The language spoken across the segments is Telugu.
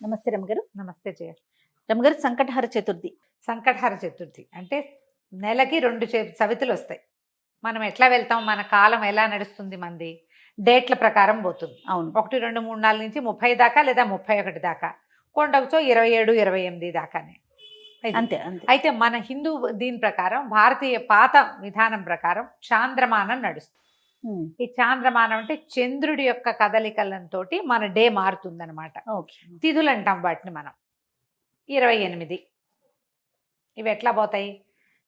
నమస్తే రమగారు. నమస్తే జయ. రమగారు, సంకటహర చతుర్థి. సంకటహర చతుర్థి అంటే నెలకి 2 చవితులు వస్తాయి. మనం ఎట్లా వెళ్తాం, మన కాలం ఎలా నడుస్తుంది, మంది డేట్ల ప్రకారం పోతుంది. అవును. 1, 2, 3, 4 నుంచి 30 దాకా లేదా 31 దాకా, కొండవచ్చో 27, 28 దాకానే. అంతే అంతే. అయితే మన హిందూ దీని ప్రకారం, భారతీయ పాత విధానం ప్రకారం చాంద్రమానం నడుస్తుంది. ఈ చాంద్రమానం అంటే చంద్రుడి యొక్క కదలికలతో మన డే మారుతుంది అనమాట. తిథులు అంటాం వాటిని మనం. 28 ఇవి ఎట్లా పోతాయి?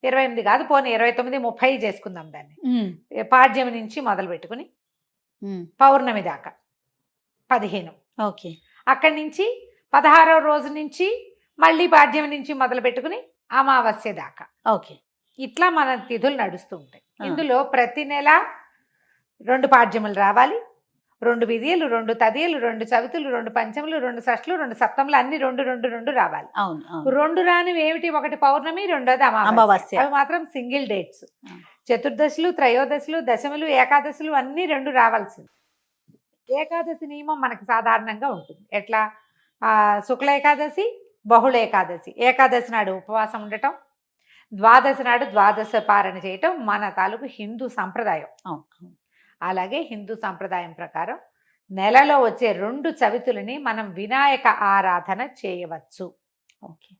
28 కాదు, పోనీ 29, 30 చేసుకుందాం దాన్ని. పాడ్యమి నుంచి మొదలు పెట్టుకుని పౌర్ణమి దాకా 15. ఓకే. అక్కడి నుంచి 16వ రోజు నుంచి మళ్ళీ పాడ్యమి నుంచి మొదలు పెట్టుకుని అమావాస్య దాకా. ఓకే. ఇట్లా మన తిథులు నడుస్తూ ఉంటాయి. ఇందులో ప్రతి నెల 2 పాడ్యములు రావాలి, 2 విధియలు, 2 తదియలు, 2 చవితులు, 2 పంచములు, 2 షష్ఠులు, 2 సప్తములు, అన్ని 2 రావాలి. 2 రానివి ఏమిటి? ఒకటి పౌర్ణమి, రెండోది అమావాస్య. అవి మాత్రం సింగిల్ డేట్స్. చతుర్దశులు, త్రయోదశులు, దశములు, ఏకాదశులు అన్ని 2 రావాల్సింది. ఏకాదశి నియమం మనకి సాధారణంగా ఉంటుంది. ఎట్లా? శుక్ల ఏకాదశి, బహుళ ఏకాదశి. ఏకాదశి నాడు ఉపవాసం ఉండటం, ద్వాదశి నాడు ద్వాదశ పారణ చేయటం మన తాలూకు హిందూ సంప్రదాయం. అలాగే హిందూ సంప్రదాయం ప్రకారం నెలలో వచ్చే 2 చవితులని మనం వినాయక ఆరాధన చేయవచ్చు. ఓకే.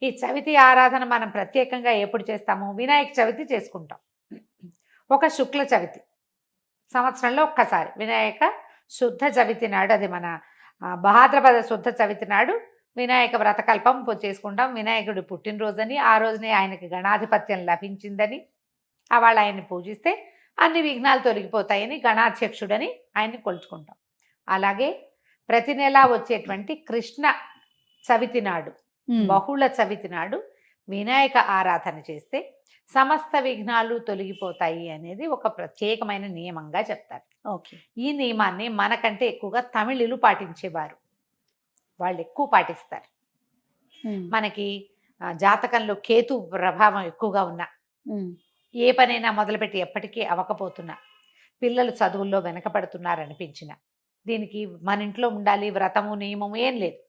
ఈ చవితి ఆరాధన మనం ప్రత్యేకంగా ఎప్పుడు చేస్తాము? వినాయక చవితి చేసుకుంటాం. ఒక శుక్ల చవితి సంవత్సరంలో ఒక్కసారి, వినాయక శుద్ధ చవితి నాడు, అది మన భాద్రపద శుద్ధ చవితి నాడు వినాయక వ్రతకల్పం చేసుకుంటాం. వినాయకుడు పుట్టినరోజని, ఆ రోజునే ఆయనకి గణాధిపత్యం లభించిందని, వాళ్ళు ఆయన్ని పూజిస్తే అన్ని విఘ్నాలు తొలగిపోతాయని గణాధ్యక్షుడని ఆయన్ని కొలుచుకుంటాం. అలాగే ప్రతి నెలా వచ్చేటువంటి కృష్ణ చవితి నాడు, బహుళ చవితి నాడు వినాయక ఆరాధన చేస్తే సమస్త విఘ్నాలు తొలగిపోతాయి అనేది ఒక ప్రత్యేకమైన నియమంగా చెప్తారు. ఓకే. ఈ నియమాన్ని మనకంటే ఎక్కువగా తమిళులు పాటించేవారు. వాళ్ళు ఎక్కువ పాటిస్తారు. మనకి జాతకంలో కేతు ప్రభావం ఎక్కువగా ఉన్నా, ఏ పనైనా మొదలుపెట్టి ఎప్పటికీ అవ్వకపోతున్నా, పిల్లలు చదువుల్లో వెనకపడుతున్నారనిపించిన, దీనికి మన ఇంట్లో ఉండాలి వ్రతము నియమము ఏం లేదు.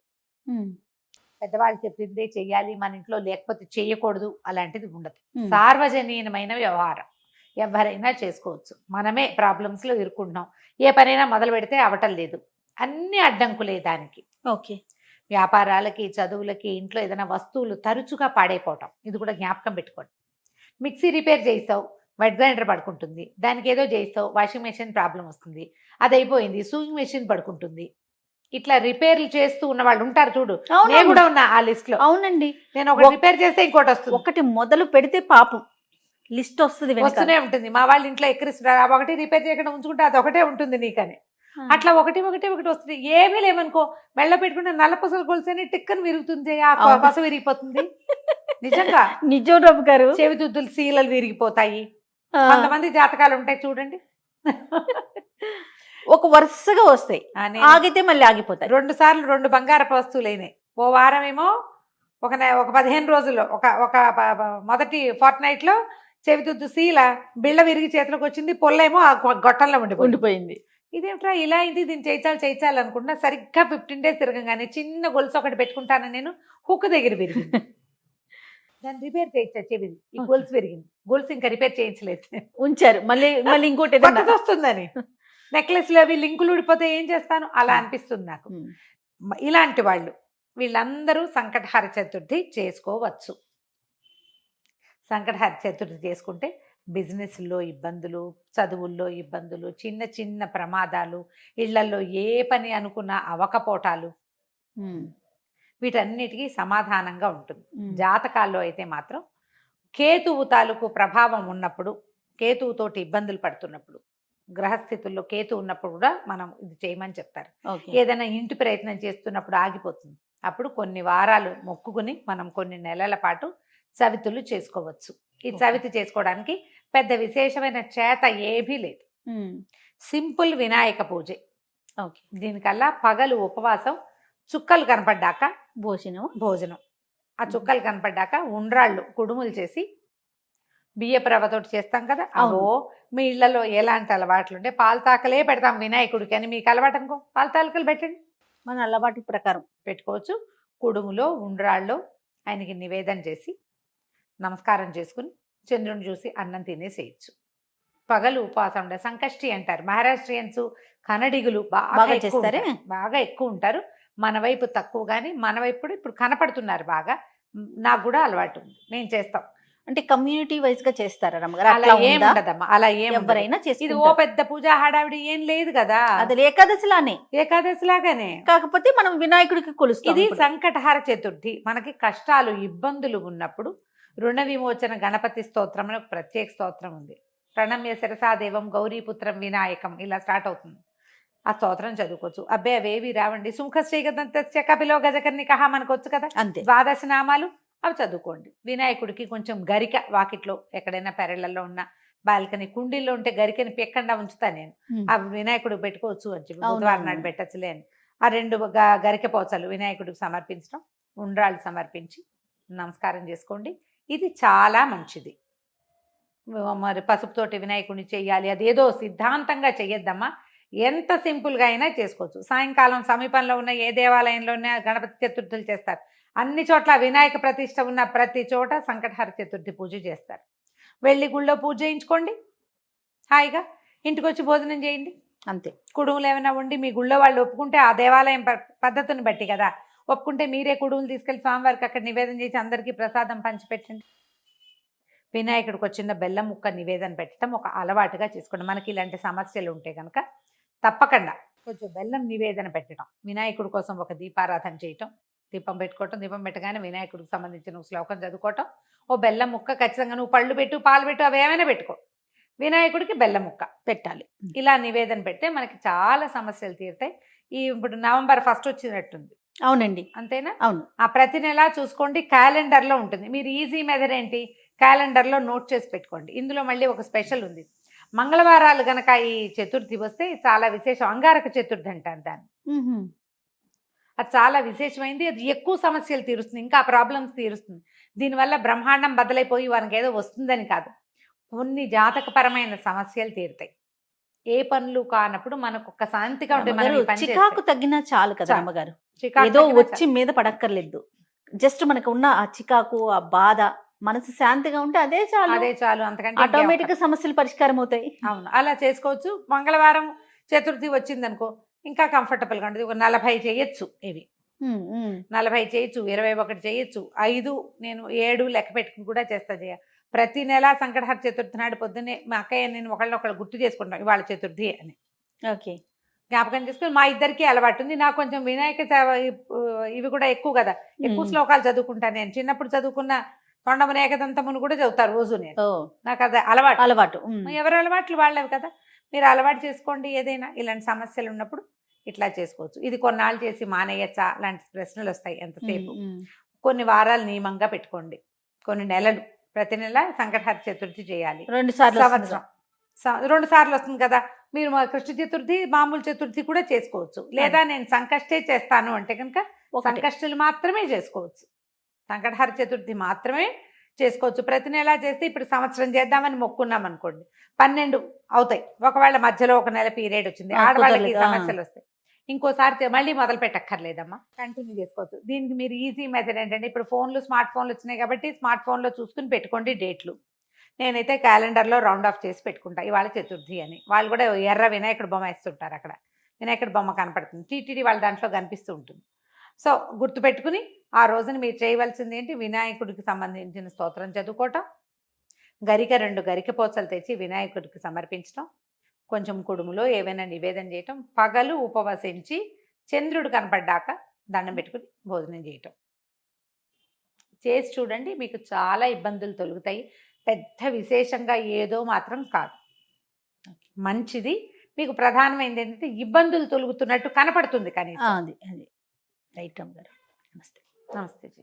పెద్దవాళ్ళు చెప్పిందే చెయ్యాలి, మన ఇంట్లో లేకపోతే చేయకూడదు, అలాంటిది ఉండదు. సార్వజనీయమైన వ్యవహారం, ఎవరైనా చేసుకోవచ్చు. మనమే ప్రాబ్లమ్స్లో ఇరుక్కుంటున్నాం. ఏ పనైనా మొదలు పెడితే అవటం లేదు, అన్ని అడ్డంకులే దానికి. ఓకే. వ్యాపారాలకి, చదువులకి, ఇంట్లో ఏదైనా వస్తువులు తరచుగా పాడైపోవటం, ఇది కూడా జ్ఞాపకం పెట్టుకోండి. మిక్సీ రిపేర్ చేస్తావు, వెట్ గ్రైండర్ పడుకుంటుంది. దానికి ఏదో చేస్తావు, వాషింగ్ మెషిన్ ప్రాబ్లం వస్తుంది, అది అయిపోయింది, సూయింగ్ మెషిన్ పడుకుంటుంది. ఇట్లా రిపేర్లు చేస్తూ ఉన్న వాళ్ళు ఉంటారు చూడు. నేను కూడా ఉన్నా ఆ లిస్ట్ లో. అవునండి. నేను ఒకటి రిపేర్ చేస్తే ఇంకోటి వస్తుంది. ఒకటి మొదలు పెడితే పాపం లిస్ట్ వస్తూనే ఉంటుంది. మా వాళ్ళ ఇంట్లో ఎక్కిరిస్తున్నారు, ఒకటి రిపేర్ చేయకుండా ఉంచుకుంటే అది ఒకటే ఉంటుంది నీకని. అట్లా ఒకటి వస్తుంది. ఏమీ లేవనుకో, మెళ్ళ పెట్టుకుంటే నల్ల పసలు కొలిసేని టిక్కని విరుగుతుంది, ఆ పస విరిగిపోతుంది. నిజంగా నిజం రమ్మ గారు. చెవిదుద్దులు సీలలు విరిగిపోతాయి. కొంతమంది జాతకాలు ఉంటాయి చూడండి, ఒక వరుసగా వస్తాయి, ఆగితే మళ్ళీ ఆగిపోతాయి. 2 సార్లు 2 బంగారపు వస్తువులు అయినాయి. ఓ వారం ఏమో ఒక 15 రోజుల్లో ఒక మొదటి ఫోర్ట్ నైట్ లో చెవిదుద్దు సీల బిళ్ళ విరిగి చేతిలోకి వచ్చింది, పొల్లేమో ఆ గొట్టంలో ఉండిపోయింది. ఇదేమిట్రా ఇలా అయింది, దీన్ని చేయించాలి అనుకుంటున్నా. సరిగ్గా 15 days తిరగగానే చిన్న గొలుసు ఒకటి పెట్టుకుంటాను నేను, హుక్ దగ్గర విరిగింది. దాన్ని రిపేర్ చేయించా, చెవిది ఈ గొలుసు విరిగింది. గొలుసు ఇంకా రిపేర్ చేయించలేదు, ఉంచారు. మళ్ళీ ఇంకోటి వస్తుందని. నెక్లెస్ లో అవి లింకులు ఊడిపోతే ఏం చేస్తాను, అలా అనిపిస్తుంది నాకు. ఇలాంటి వాళ్ళు వీళ్ళందరూ సంకటహర చతుర్థి చేసుకోవచ్చు. సంకటహర చతుర్థి చేసుకుంటే బిజినెస్లో ఇబ్బందులు, చదువుల్లో ఇబ్బందులు, చిన్న చిన్న ప్రమాదాలు, ఇళ్లలో ఏ పని అనుకున్నా అవకపోటాలు, వీటన్నిటికీ సమాధానంగా ఉంటుంది. జాతకాల్లో అయితే మాత్రం కేతువు తాలూకు ప్రభావం ఉన్నప్పుడు, కేతువుతోటి ఇబ్బందులు పడుతున్నప్పుడు, గ్రహస్థితుల్లో కేతు ఉన్నప్పుడు కూడా మనం ఇది చేయమని చెప్తారు. ఏదైనా ఇంటి ప్రయత్నం చేస్తున్నప్పుడు ఆగిపోతుంది, అప్పుడు కొన్ని వారాలు మొక్కుకుని మనం కొన్ని నెలల పాటు చవితులు చేసుకోవచ్చు. ఈ చవితి చేసుకోవడానికి పెద్ద విశేషమైన చేత ఏమీ లేదు, సింపుల్ వినాయక పూజే. దీనికల్లా పగలు ఉపవాసం, చుక్కలు కనపడ్డాక భోజనం. ఆ చుక్కలు కనపడ్డాక ఉండ్రాళ్ళు కుడుములు చేసి బియ్యపు రవ్వతోటి చేస్తాం కదా, అవో మీ ఇళ్లలో ఎలాంటి అలవాట్లు ఉంటే పాలతాకలే పెడతాం వినాయకుడికి అని మీకు అలవాటు అనుకో, పాలతాకలు పెట్టండి. మన అలవాటు ప్రకారం. పెట్టుకోవచ్చు. కుడుములో ఉండ్రాళ్ళలో ఆయనకి నివేదన చేసి నమస్కారం చేసుకుని చంద్రుని చూసి అన్నం తినేసేయచ్చు. పగలు ఉపవాసం ఉండే సంకష్టి అంటారు మహారాష్ట్రియన్స్, కన్నడిగులు బాగా చేస్తారే? బాగా ఎక్కువ ఉంటారు. మన వైపు తక్కువ, కానీ మన వైపు కూడా ఇప్పుడు కనపడుతున్నారు బాగా. నాకు కూడా అలవాటు ఉంది, నేను చేస్తాం. అంటే కమ్యూనిటీ వైజ్ గా చేస్తారా రమ్మగారు? అలా ఏం ఉండదమ్మా, అలా ఏం ఎవరైనా ఇది ఓ చేసుకుంటారు. పెద్ద పూజ హడావిడి ఏం లేదు కదా. అది ఏకాదశిలానే, ఏకాదశి లాగానే. కాకపోతే మనం వినాయకుడికి కొలుస్తాం ఇది ఇప్పుడు. సంకటహార చతుర్థి. మనకి కష్టాలు ఇబ్బందులు ఉన్నప్పుడు రుణ విమోచన గణపతి స్తోత్రం అని ఒక ప్రత్యేక స్తోత్రం ఉంది. ప్రణమ్య శిరసాదేవం గౌరీపుత్రం వినాయకం, ఇలా స్టార్ట్ అవుతుంది. ఆ స్తోత్రం చదువుకోవచ్చు. అబ్బే అవేవి రావండి. సుముఖశ్రీగదంతస్య కపిలో గజకర్ణికః మనకు వచ్చు కదా, అంతే. ద్వాదశ నామాలు, అవి చదువుకోండి. వినాయకుడికి కొంచెం గరిక, వాకిట్లో ఎక్కడైనా పెరళ్ళల్లో ఉన్న బాల్కనీ కుండీల్లో ఉంటే గరికని పెక్కండా ఉంచుతా నేను. ఆ వినాయకుడికి పెట్టుకోవచ్చు అని చెప్పి, బుధవారం నాడు పెట్టచ్చులే అని. ఆ 2 గరిక పోచలు వినాయకుడికి సమర్పించడం, ఉండ్రాళ్ళు సమర్పించి నమస్కారం చేసుకోండి. ఇది చాలా మంచిది. మరి పసుపుతోటి వినాయకుడిని చెయ్యాలి అదేదో సిద్ధాంతంగా చెయ్యొద్దమ్మా. ఎంత సింపుల్గా అయినా చేసుకోవచ్చు. సాయంకాలం సమీపంలో ఉన్న ఏ దేవాలయంలోనే గణపతి చతుర్థులు చేస్తారు. అన్ని చోట్ల వినాయక ప్రతిష్ట ఉన్న ప్రతి చోట సంకటహార చతుర్థి పూజ చేస్తారు. వెళ్ళి గుళ్ళో పూజ చేయించుకోండి, హాయిగా ఇంటికి వచ్చి భోజనం చేయండి. అంతే. కుడుములు ఏమైనా ఉండి మీ గుళ్ళో వాళ్ళు ఒప్పుకుంటే, ఆ దేవాలయం పద్ధతిని బట్టి కదా, ఒప్పుకుంటే మీరే కుడుములు తీసుకెళ్ళి స్వామివారికి అక్కడ నివేదన చేసి అందరికీ ప్రసాదం పంచిపెట్టండి. వినాయకుడికి వచ్చిన బెల్లం ముక్క నివేదన పెట్టడం ఒక అలవాటుగా చేసుకోండి. మనకి ఇలాంటి సమస్యలు ఉంటే కనుక తప్పకుండా కొంచెం బెల్లం నివేదన పెట్టడం, వినాయకుడి కోసం ఒక దీపారాధన చేయటం, దీపం పెట్టుకోవటం, దీపం పెట్టగానే వినాయకుడికి సంబంధించిన శ్లోకం చదువుకోవటం, ఓ బెల్లం ముక్క ఖచ్చితంగా, నువ్వు పళ్ళు పెట్టు పాలు పెట్టు అవి ఏమైనా పెట్టుకో, వినాయకుడికి బెల్లం ముక్క పెట్టాలి. ఇలా నివేదన పెడితే మనకి చాలా సమస్యలు తీరుతాయి. ఇప్పుడు నవంబర్ 1 వచ్చినట్టుంది. అవునండి, అంతేనా? అవును. ఆ ప్రతి నెల చూసుకోండి, క్యాలెండర్లో ఉంటుంది. మీరు ఈజీ మెథడ్ ఏంటి, క్యాలెండర్లో నోట్ చేసి పెట్టుకోండి. ఇందులో మళ్ళీ ఒక స్పెషల్ ఉంది. మంగళవారాలు గనక ఈ చతుర్థి వస్తే చాలా విశేషం. అంగారక చతుర్థి అంటారు దాన్ని. అది చాలా విశేషమైంది. అది ఎక్కువ సమస్యలు తీరుస్తుంది, ఇంకా ప్రాబ్లమ్స్ తీరుస్తుంది. దీనివల్ల బ్రహ్మాండం బద్దలైపోయి వారికి ఏదో వస్తుందని కాదు, కొన్ని జాతకపరమైన సమస్యలు తీరుతాయి. ఏ పనులు కానప్పుడు మనకు ఒక శాంతిగా ఉంటుంది. చికాకు తగ్గినా చాలు కదా అమ్మగారు, ఏదో వచ్చి మీద పడక్కర్లేదు. జస్ట్ మనకు ఉన్న ఆ చికాకు, ఆ బాధ, మనసు శాంతిగా ఉంటే అదే చాలు, అదే చాలు. అంతకంటే ఆటోమేటిక్ గా సమస్యలు పరిష్కారం అవుతాయి. అవును, అలా చేసుకోవచ్చు. మంగళవారం చతుర్థి వచ్చిందనుకో ఇంకా కంఫర్టబుల్ గా ఉంటుంది. ఒక 40 చేయొచ్చు. ఇవి 40 చేయొచ్చు, 21 చేయొచ్చు, 5 నేను 7 లెక్క పెట్టుకుని కూడా చేస్తా. ప్రతి నెల సంకటహర చతుర్థి నాడు పొద్దున్నే మా అక్కయ్య నేను ఒకళ్ళు గుర్తు చేసుకుంటాం ఇవాళ చతుర్థి అని. ఓకే, జ్ఞాపకం చేసుకుని మా ఇద్దరికి అలవాటు ఉంది. నాకు కొంచెం వినాయక ఇవి కూడా ఎక్కువ కదా, ఎక్కువ శ్లోకాలు చదువుకుంటాను నేను. చిన్నప్పుడు చదువుకున్న తొండమున ఏకదంతమును కూడా చదువుతారు రోజు నేను. నాకు అది అలవాటు. ఎవరి అలవాట్లు వాళ్ళవి కదా, మీరు అలవాటు చేసుకోండి. ఏదైనా ఇలాంటి సమస్యలు ఉన్నప్పుడు ఇట్లా చేసుకోవచ్చు. ఇది కొన్నాళ్ళు చేసి మానేయచ్చా లాంటి ప్రశ్నలు వస్తాయి ఎంతసేపు. కొన్ని వారాలు నియమంగా పెట్టుకోండి, కొన్ని నెలలు, ప్రతి నెల సంకటహర చతుర్థి చేయాలి. 2 సార్లు సంవత్సరం 2 సార్లు వస్తుంది కదా. మీరు కృష్ణ చతుర్థి మామూలు చతుర్థి కూడా చేసుకోవచ్చు. లేదా నేను సంకష్టే చేస్తాను అంటే కనుక సంకష్టులు మాత్రమే చేసుకోవచ్చు, సంకటహర చతుర్థి మాత్రమే చేసుకోవచ్చు. ప్రతి నెల చేస్తే ఇప్పుడు సంవత్సరం చేద్దామని మొక్కున్నాం అనుకోండి, 12 అవుతాయి. ఒకవేళ మధ్యలో ఒక నెల పీరియడ్ వచ్చింది, ఆడవాళ్ళకి సమస్యలు వస్తాయి, ఇంకోసారి మళ్ళీ మొదలు పెట్టక్కర్లేదమ్మా, కంటిన్యూ చేసుకోవచ్చు. దీనికి మీరు ఈజీ మెథడ్ ఏంటంటే, ఇప్పుడు స్మార్ట్ ఫోన్లు వచ్చినాయి కాబట్టి స్మార్ట్ ఫోన్లో చూసుకుని పెట్టుకోండి డేట్లు. నేనైతే క్యాలెండర్లో రౌండ్ ఆఫ్ చేసి పెట్టుకుంటా ఇవాళ చతుర్థి అని. వాళ్ళు కూడా ఎర్ర వినాయకుడు బొమ్మ వేస్తుంటారు, అక్కడ వినాయకుడి బొమ్మ కనపడుతుంది, టీటీడీ వాళ్ళ దాంట్లో కనిపిస్తూ ఉంటుంది. సో గుర్తుపెట్టుకుని ఆ రోజున మీరు చేయవలసింది ఏంటి, వినాయకుడికి సంబంధించిన స్తోత్రం చదువుకోవటం, 2 గరిక పోచలు తెచ్చి వినాయకుడికి సమర్పించడం, కొంచెం కుడుములో ఏవైనా నివేదన చేయటం, పగలు ఉపవసించి చంద్రుడు కనపడ్డాక దండం పెట్టుకుని భోజనం చేయటం చేసి చూడండి. మీకు చాలా ఇబ్బందులు తొలుగుతాయి. పెద్ద విశేషంగా ఏదో మాత్రం కాదు, మంచిది. మీకు ప్రధానమైనది ఏంటంటే ఇబ్బందులు తొలుగుతున్నట్టు కనపడుతుంది కానీ. అది రైట్ అమ్మగారు. నమస్తే. నమస్తే జీ.